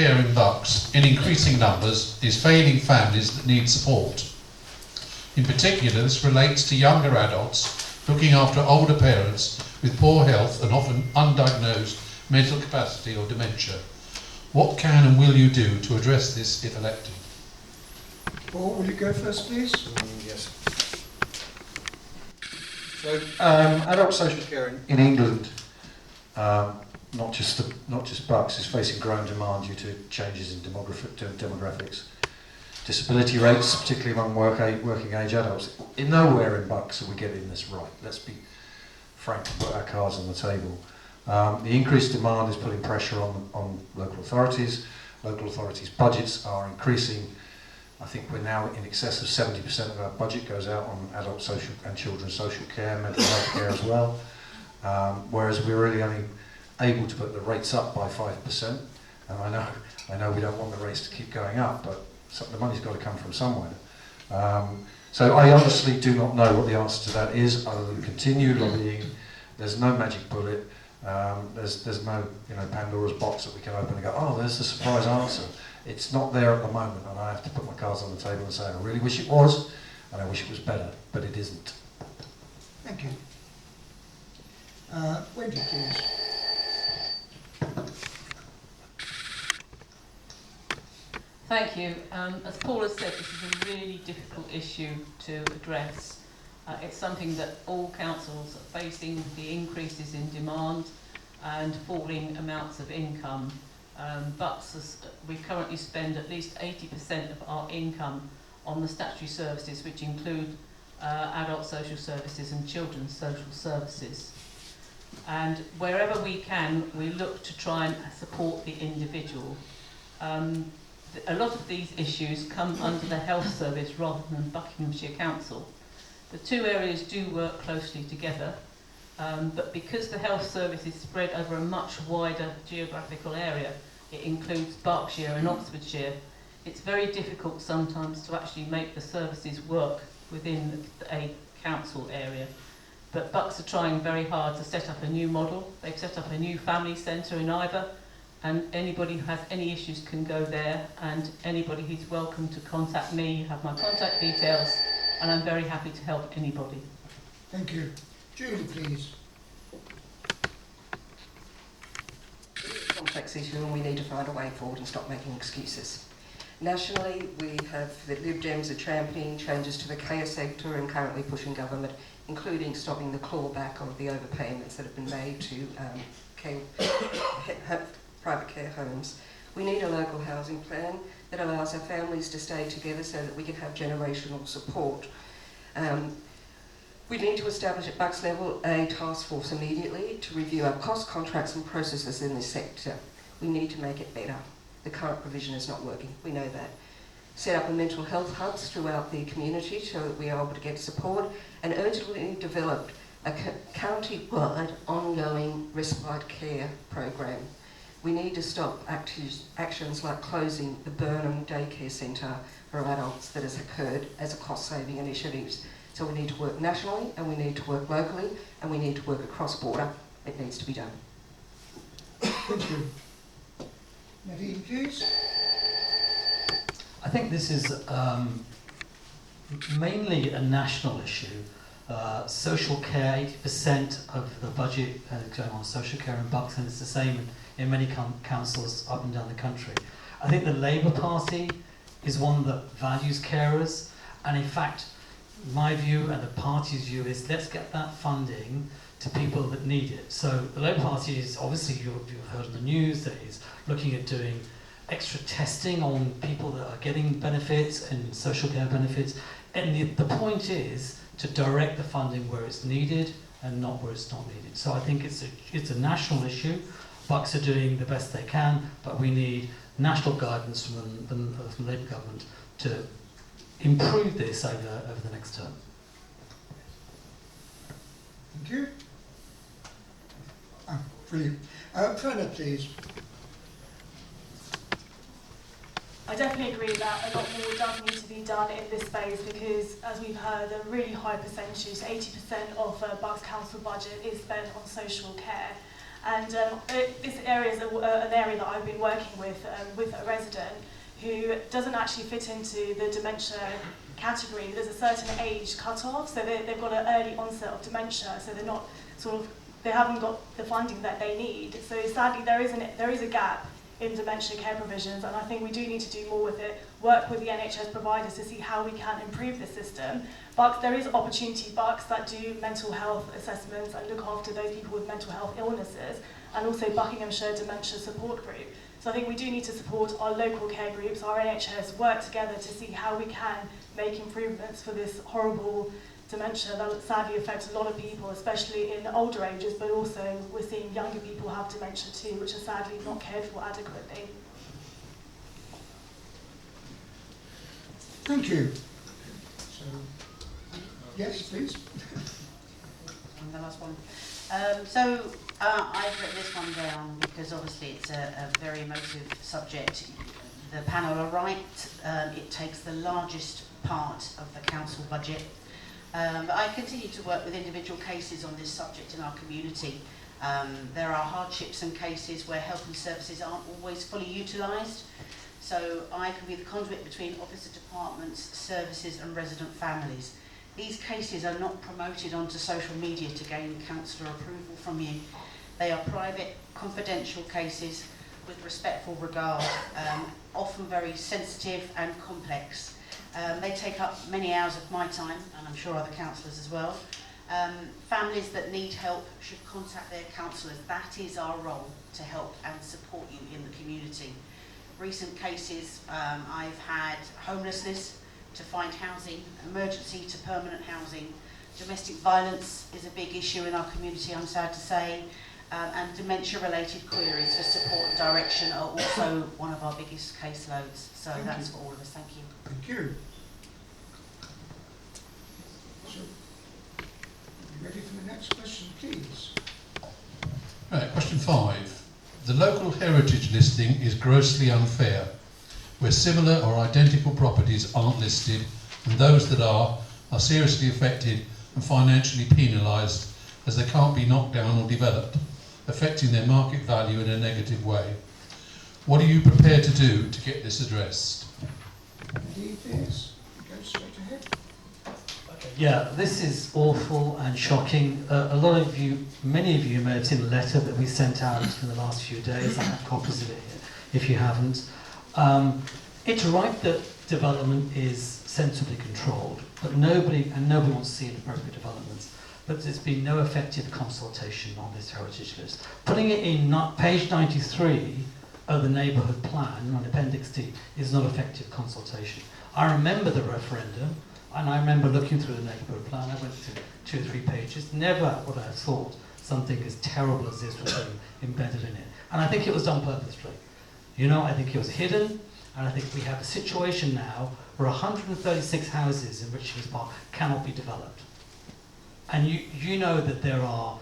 care in Bucks, in increasing numbers, is failing families that need support. In particular, this relates to younger adults looking after older parents with poor health and often undiagnosed mental capacity or dementia. What can and will you do to address this if elected? Paul, will you go first, please? Yes. So, adult social care in England, not just Bucks, is facing growing demand due to changes in demographics. Disability rates, particularly among working age adults. Nowhere in Bucks are we getting this right. Let's be frank and put our cards on the table. The increased demand is putting pressure on local authorities. Local authorities' budgets are increasing. I think we're now in excess of 70% of our budget goes out on adult social and children's social care, mental health care as well. Whereas we're really only able to put the rates up by 5%. And I know we don't want the rates to keep going up, but the money's got to come from somewhere. So I honestly do not know what the answer to that is, other than continue lobbying. There's no magic bullet. There's no Pandora's box that we can open and go, oh, there's the surprise answer. It's not there at the moment, and I have to put my cards on the table and say, I really wish it was, and I wish it was better, but it isn't. Thank you. Wendy, please. Thank you. As Paul has said, this is a really difficult issue to address. It's something that all councils are facing, the increases in demand and falling amounts of income. We currently spend at least 80% of our income on the statutory services, which include adult social services and children's social services. And wherever we can, we look to try and support the individual. A lot of these issues come under the health service rather than Buckinghamshire Council. The two areas do work closely together, but because the health service is spread over a much wider geographical area, it includes Berkshire and Oxfordshire, it's very difficult sometimes to actually make the services work within a council area. But Bucks are trying very hard to set up a new model. They've set up a new family centre in Ivor, and anybody who has any issues can go there, and anybody who's welcome to contact me. You have my contact details, and I'm very happy to help anybody. Thank you. Julie, please. Complex issue, and we need to find a way forward and stop making excuses. Nationally, we have the Lib Dems are championing changes to the care sector and currently pushing government, including stopping the clawback of the overpayments that have been made to private care homes. We need a local housing plan that allows our families to stay together so that we can have generational support. We need to establish at Bucks level a task force immediately to review our cost contracts and processes in this sector. We need to make it better. The current provision is not working, we know that. Set up a mental health hubs throughout the community so that we are able to get support, and urgently develop a county-wide ongoing respite care program. We need to stop actions like closing the Burnham Daycare Centre for adults that has occurred as a cost-saving initiative. So we need to work nationally, and we need to work locally, and we need to work across border. It needs to be done. Thank you. Nadine, please. I think this is mainly a national issue. Social care, 80% of the budget going on social care in Bucks, and it's the same in many councils up and down the country. I think the Labour Party is one that values carers, and in fact, my view and the party's view is let's get that funding to people that need it. So the Labour Party is obviously, you've heard on the news, that is looking at doing extra testing on people that are getting benefits and social care benefits. And the point is to direct the funding where it's needed and not where it's not needed. So I think it's a national issue. Bucks are doing the best they can, but we need national guidance from the Labour government to improve this over the next term. Thank you. Brilliant. Prana, please. I definitely agree that a lot more does need to be done in this space because, as we've heard, a really high percentage, 80% of Bucks Council budget is spent on social care. And this area is an area that I've been working with a resident who doesn't actually fit into the dementia category. There's a certain age cut-off, so they've got an early onset of dementia, so they're not they haven't got the funding that they need. So sadly, there is a gap in dementia care provisions, and I think we do need to do more with it, work with the NHS providers to see how we can improve the system. But there is opportunity bucks that do mental health assessments and look after those people with mental health illnesses, and also Buckinghamshire Dementia Support Group. So I think we do need to support our local care groups, our NHS, work together to see how we can make improvements for this horrible dementia that sadly affects a lot of people, especially in older ages, but also we're seeing younger people have dementia too, which are sadly not cared for adequately. Thank you. So, yes, please. I'm the last one. I've written this one down because obviously it's a very emotive subject. The panel are right. It takes the largest part of the council budget. But I continue to work with individual cases on this subject in our community. There are hardships and cases where health and services aren't always fully utilised. So I can be the conduit between officer departments, services and resident families. These cases are not promoted onto social media to gain councillor approval from you. They are private, confidential cases with respectful regard, often very sensitive and complex. They take up many hours of my time, and I'm sure other councillors as well. Families that need help should contact their councillors. That is our role, to help and support you in the community. Recent cases, I've had homelessness to find housing, emergency to permanent housing. Domestic violence is a big issue in our community, I'm sad to say, and dementia-related queries for support and direction are also one of our biggest caseloads. So that's for all of us. Thank you. Thank you. So, you ready for the next question, please? Right, question 5. The local heritage listing is grossly unfair, where similar or identical properties aren't listed, and those that are seriously affected and financially penalised as they can't be knocked down or developed, affecting their market value in a negative way. What are you prepared to do to get this addressed? Indeed, please. Go straight ahead. Yeah, this is awful and shocking. A lot of you, many of you may have seen a letter that we sent out in the last few days. I have copies of it here, if you haven't. It's right that development is sensibly controlled, but nobody wants to see inappropriate developments. But there's been no effective consultation on this heritage list. Putting it in page 93 of the neighbourhood plan on Appendix D is not effective consultation. I remember the referendum, and I remember looking through the neighbourhood plan. I went through 2 or 3 pages. Never would I have thought something as terrible as this was embedded in it. And I think it was done purposefully. You know, I think it was hidden, and I think we have a situation now where 136 houses in Richings Park cannot be developed. And you know that there are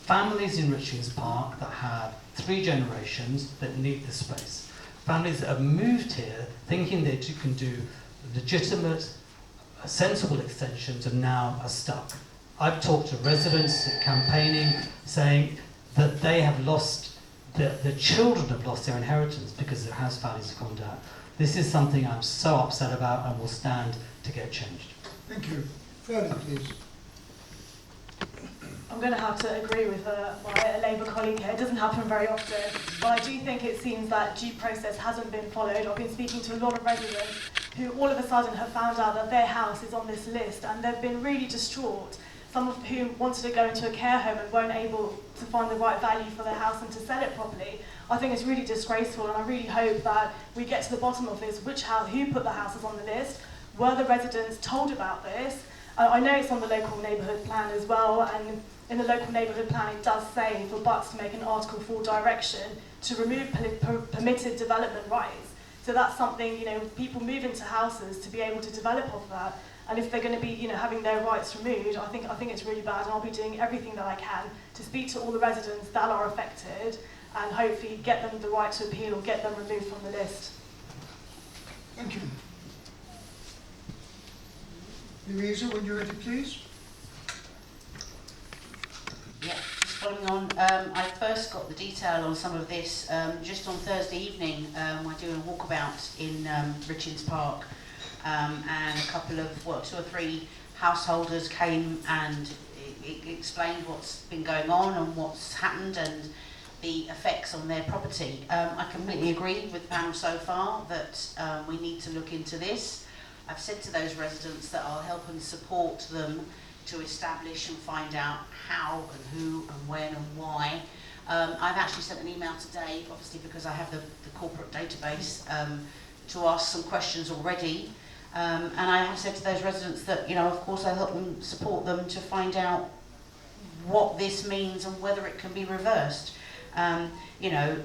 families in Richings Park that have 3 generations that need the space. Families that have moved here thinking that you can do legitimate, sensible extensions and now are stuck. I've talked to residents campaigning, saying that they have lost, the children have lost their inheritance because their house values have gone down. This is something I'm so upset about and will stand to get changed. Thank you. Further, please. I'm going to have to agree with my Labour colleague here. It doesn't happen very often, but I do think it seems that due process hasn't been followed. I've been speaking to a lot of residents who all of a sudden have found out that their house is on this list, and they've been really distraught. Some of whom wanted to go into a care home and weren't able to find the right value for their house and to sell it properly. I think it's really disgraceful, and I really hope that we get to the bottom of this. Who put the houses on the list? Were the residents told about this? I know it's on the local neighbourhood plan as well, and in the local neighbourhood plan it does say for Bucks to make an Article 4 direction to remove permitted development rights. So that's something, people move into houses to be able to develop off that. And if they're going to be, having their rights removed, I think it's really bad, and I'll be doing everything that I can to speak to all the residents that are affected and hopefully get them the right to appeal or get them removed from the list. Thank you. Louisa, when you're ready, please. Yeah, just following on, I first got the detail on some of this just on Thursday evening. We're doing a walkabout in Richings Park, and a couple of, well, 2 or 3 householders came and explained what's been going on and what's happened and the effects on their property. I completely agree with the panel so far that we need to look into this. I've said to those residents that I'll help and support them to establish and find out how and who and when and why. I've actually sent an email today, obviously because I have the corporate database, to ask some questions already. And I have said to those residents that, you know, of course I'll help them, support them to find out what this means and whether it can be reversed. You know,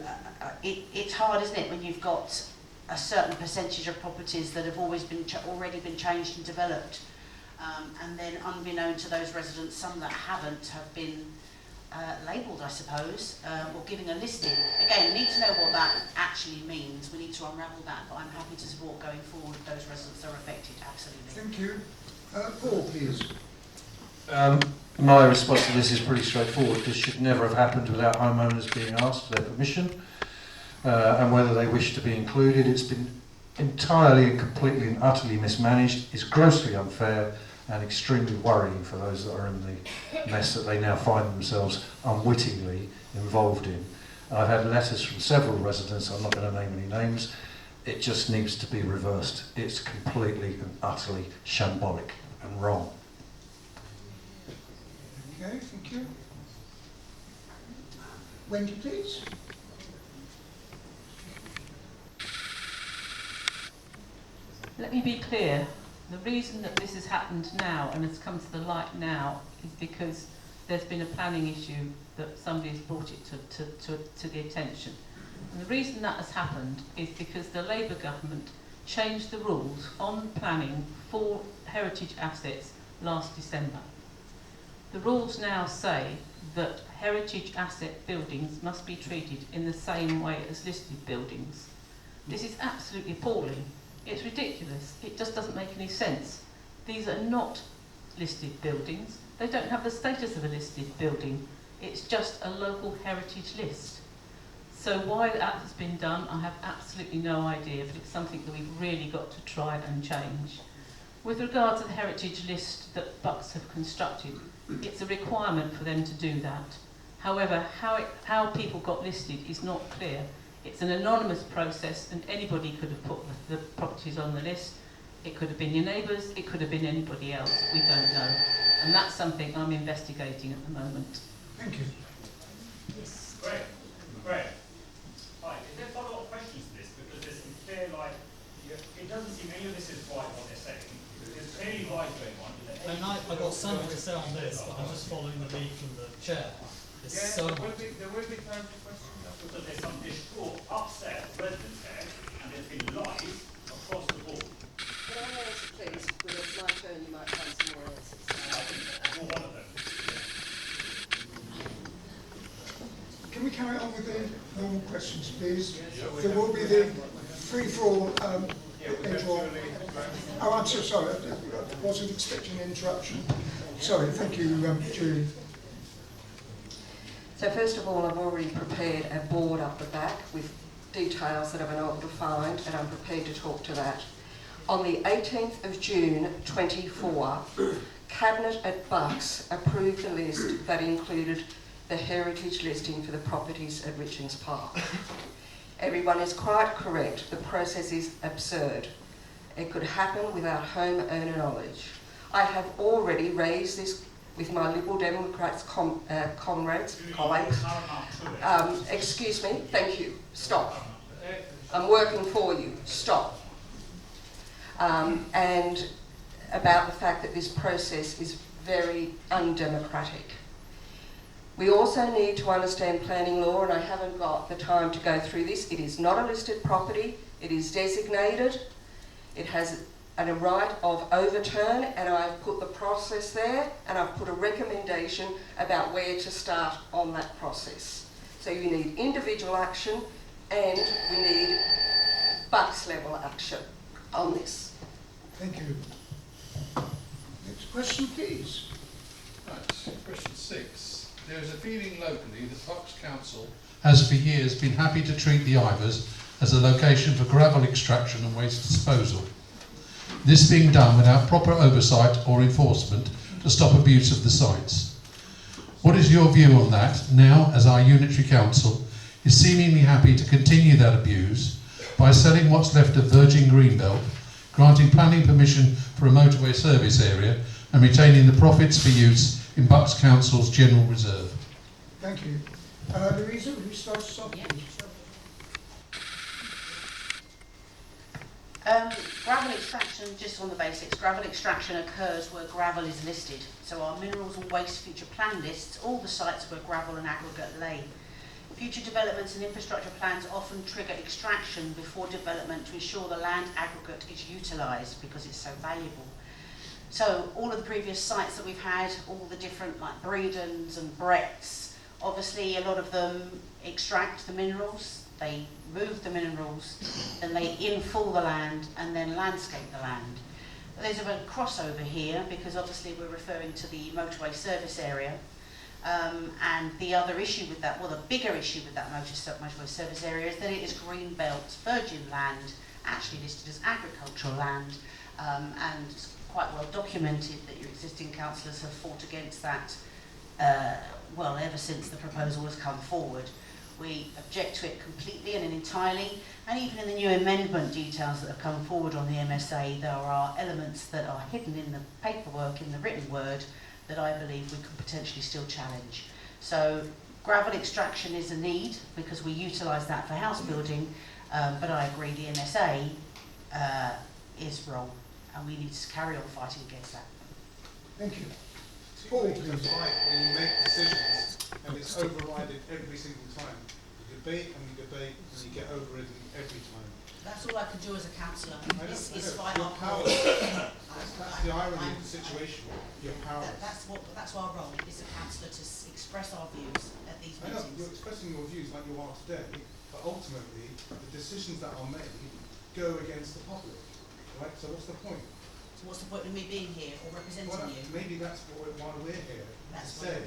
it's hard, isn't it, when you've got a certain percentage of properties that have always been already been changed and developed, and then unbeknown to those residents, some that haven't have been labelled, I suppose, or giving a listing. Again, we need to know what that actually means. We need to unravel that, but I'm happy to support going forward if those residents are affected, absolutely. Thank you. Paul, please. My response to this is pretty straightforward. This should never have happened without homeowners being asked for their permission, and whether they wish to be included. It's been entirely and completely and utterly mismanaged. It's grossly unfair and extremely worrying for those that are in the mess that they now find themselves unwittingly involved in. I've had letters from several residents, I'm not going to name any names. It just needs to be reversed. It's completely and utterly shambolic and wrong. Okay, thank you. Wendy, please. Let me be clear. The reason that this has happened now and has come to the light now is because there's been a planning issue that somebody has brought it to the attention. And the reason that has happened is because the Labour government changed the rules on planning for heritage assets last December. The rules now say that heritage asset buildings must be treated in the same way as listed buildings. This is absolutely appalling. It's ridiculous. It just doesn't make any sense. These are not listed buildings. They don't have the status of a listed building. It's just a local heritage list. So why that has been done, I have absolutely no idea, but it's something that we've really got to try and change. With regard to the heritage list that Bucks have constructed, it's a requirement for them to do that. However, how people got listed is not clear. It's an anonymous process and anybody could have put the properties on the list. It could have been your neighbours, it could have been anybody else, we don't know. And that's something I'm investigating at the moment. Thank you. Yes. Great. Hi, is there follow-up questions to this? Because there's some clear, like, it doesn't seem any of this is right what they're saying. There's clearly lies going on. And I've got something to say on this, but I'm just following the lead from the chair. There's so much. There will be time for questions because there's some distraught, upset residents there, and there's been lies across the board. Can I answer, please? When it's my turn, you might find some more answers. Or one of them. Can we carry on with the normal questions, please? There will be the free-for-all intro. Oh, I'm so sorry. I wasn't expecting an interruption. Sorry, thank you, Julie. So first of all, I've already prepared a board up the back with details that I've been able to find, and I'm prepared to talk to that. On the 18th of June 24, Cabinet at Bucks approved a list that included the heritage listing for the properties at Richings Park. Everyone is quite correct. The process is absurd. It could happen without homeowner knowledge. I have already raised this with my Liberal Democrats colleagues. Excuse me, thank you, stop. I'm working for you, stop. And about the fact that this process is very undemocratic. We also need to understand planning law, and I haven't got the time to go through this. It is not a listed property, it is designated, it has a right of overturn, and I've put the process there, and I've put a recommendation about where to start on that process. So you need individual action, and we need Bucks level action on this. Thank you. Next question, please. Right, question 6. There is a feeling locally that Bucks Council has for years been happy to treat the Ivors as a location for gravel extraction and waste disposal. This being done without proper oversight or enforcement to stop abuse of the sites. What is your view on that now as our unitary council is seemingly happy to continue that abuse by selling what's left of Virgin Greenbelt, granting planning permission for a motorway service area and retaining the profits for use in Bucks Council's general reserve? Thank you. Louisa, will you start us off? Yeah. Gravel extraction, just on the basics, gravel extraction occurs where gravel is listed. So our minerals and waste future plan lists all the sites where gravel and aggregate lay. Future developments and infrastructure plans often trigger extraction before development to ensure the land aggregate is utilised because it's so valuable. So all of the previous sites that we've had, all the different like Bredons and Bretts, obviously a lot of them extract the minerals, they move the minerals, and they infill the land and then landscape the land. There's a bit of crossover here because obviously we're referring to the motorway service area. And the other issue with that, well, the bigger issue with that motorway service area is that it is Greenbelt virgin land, actually listed as agricultural land, and it's quite well documented that your existing councillors have fought against that, well, ever since the proposal has come forward. We object to it completely and entirely, and even in the new amendment details that have come forward on the MSA, there are elements that are hidden in the paperwork, in the written word, that I believe we could potentially still challenge. So gravel extraction is a need because we utilise that for house building, but I agree the MSA is wrong and we need to carry on fighting against that. Thank you. Paul, when you make decisions and it's overrided every single time. You debate and you debate and you get overridden every time. That's all I can do as a councillor, is fight You're our powerless. cause. That's the irony of the situation. You're powerless. That's our role, is a councillor to express our views at these I know, meetings. you're expressing your views like you are today, but ultimately, the decisions that are made go against the public, right? So what's the point? So what's the point of me being here or representing Well, you? maybe that's why we're here, to say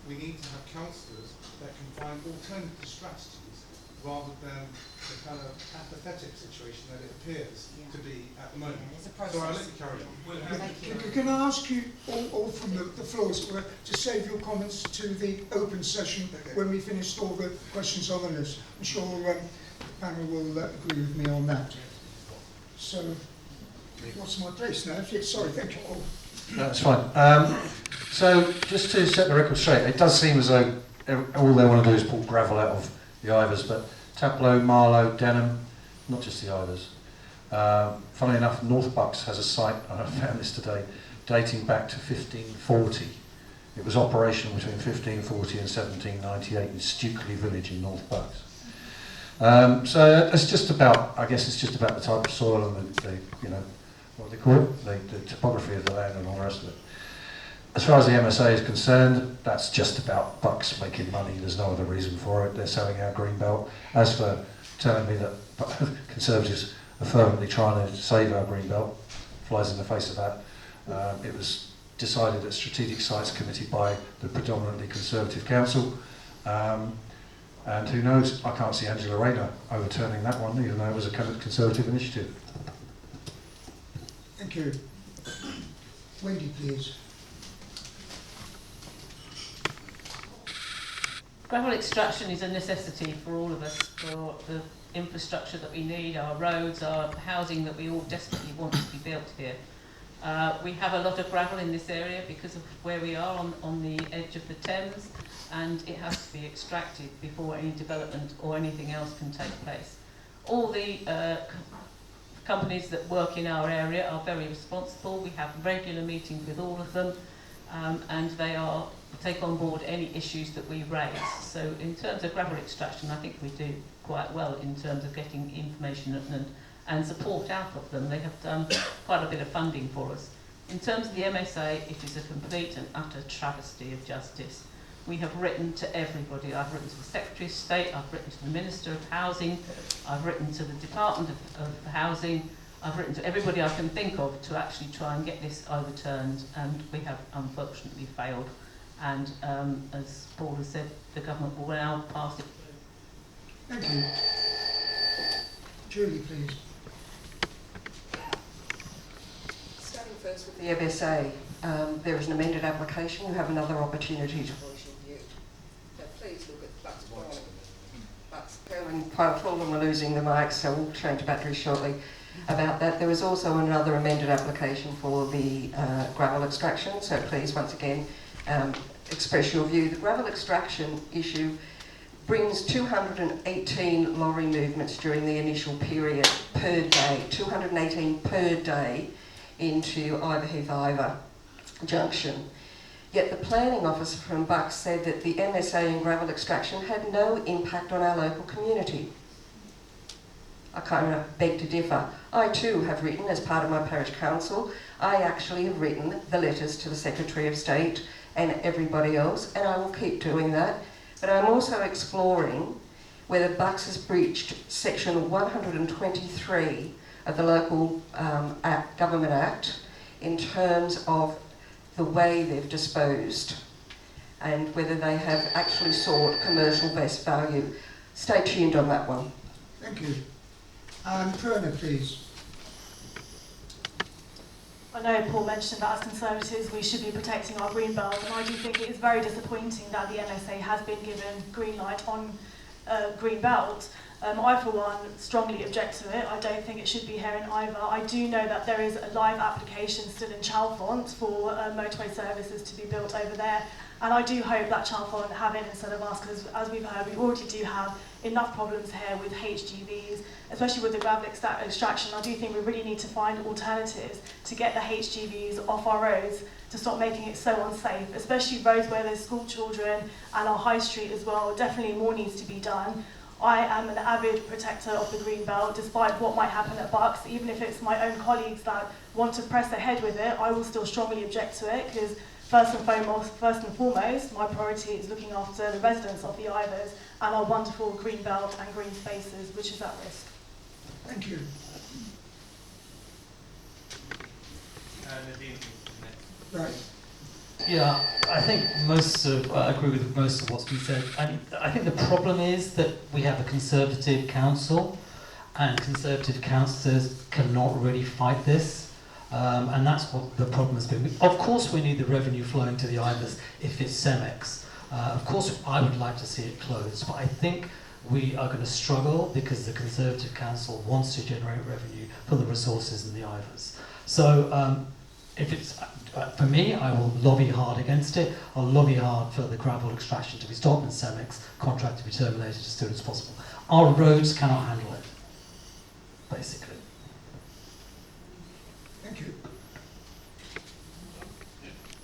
we need to have councillors that can find alternative strategies rather than the kind of apathetic situation that it appears to be at the moment. It's a process. So I'll let you carry on. Thank you. Can I ask you all from the floor as it were, to save your comments to the open session when we finished all the questions on the list? I'm sure the panel will agree with me on that. So, what's my place now? Sorry, thank you all. That's fine. So, just to set the record straight, it does seem as though all they want to do is pull gravel out of the Ivors, but Taplow, Marlow, Denham, not just the Ivors. Funnily enough, North Bucks has a site, and I found this today, dating back to 1540. It was operational between 1540 and 1798 in Stukely Village in North Bucks. So it's just about, I guess it's just about the type of soil and the you know, what they call it, the topography of the land and all the rest of it. As far as the MSA is concerned, that's just about Bucks making money. There's no other reason for it. They're selling our Greenbelt. As for telling me that Conservatives are fervently trying to save our Greenbelt, flies in the face of that. It was decided at Strategic Sites Committee by the predominantly Conservative Council. And who knows, I can't see Angela Rayner overturning that one, even though it was a Conservative initiative. Thank you. Wendy, please. Gravel extraction is a necessity for all of us, for the infrastructure that we need, our roads, our housing that we all desperately want to be built here. We have a lot of gravel in this area because of where we are on the edge of the Thames, and it has to be extracted before any development or anything else can take place. All the companies that work in our area are very responsible. We have regular meetings with all of them, and they take on board any issues that we raise. So in terms of gravel extraction, I think we do quite well in terms of getting information and support out of them. They have done quite a bit of funding for us. In terms of the MSA, it is a complete and utter travesty of justice. We have written to everybody. I've written to the Secretary of State, I've written to the Minister of Housing, I've written to the Department of Housing, I've written to everybody I can think of to actually try and get this overturned, and we have unfortunately failed. And as Paul has said, the government will now pass it. Thank you. Julie, please. Starting first with the MSA, there is an amended application. You have another opportunity to voice your view. So please look at Bucks Corner. Bucks and Paul, and we're losing the mics, so we'll change batteries shortly. About that, there is also another amended application for the gravel extraction. So please, once again, express your view. The gravel extraction issue brings 218 lorry movements during the initial period per day, 218 per day into Iverheath-Ivor Junction. Yet the planning officer from Bucks said that the MSA and gravel extraction had no impact on our local community. I kind of beg to differ. I too have written, as part of my parish council, I actually have written the letters to the Secretary of State and everybody else, and I will keep doing that. But I'm also exploring whether Bucks has breached section 123 of the Local Government Act in terms of the way they've disposed and whether they have actually sought commercial best value. Stay tuned on that one. Thank you. Prerna, please. I know Paul mentioned that as Conservatives we should be protecting our green belt, and I do think it is very disappointing that the MSA has been given green light on green belt. I, for one, strongly object to it. I don't think it should be here in Ivor. I do know that there is a live application still in Chalfont for motorway services to be built over there, and I do hope that Chalfont have it instead of us, because as we've heard, we already do have enough problems here with HGVs, especially with the gravel extraction. I do think we really need to find alternatives to get the HGVs off our roads, to stop making it so unsafe, especially roads where there's school children and our high street as well. Definitely more needs to be done. I am an avid protector of the green belt, despite what might happen at Bucks. Even if it's my own colleagues that want to press ahead with it, I will still strongly object to it, because first and foremost, my priority is looking after the residents of the Ivors and our wonderful green belt and green spaces, which is at risk. Thank you. Right. Yeah, I think I agree with most of what's been said. And I think the problem is that we have a Conservative council, and Conservative councillors cannot really fight this. And that's what the problem has been. Of course we need the revenue flowing to the Ivors if it's Cemex. Of course I would like to see it closed, but I think we are going to struggle because the Conservative council wants to generate revenue for the resources in the Ivors. So if it's for me, I will lobby hard against it. I'll lobby hard for the gravel extraction to be stopped and Cemex contract to be terminated as soon as possible. Our roads cannot handle it, basically. Thank you.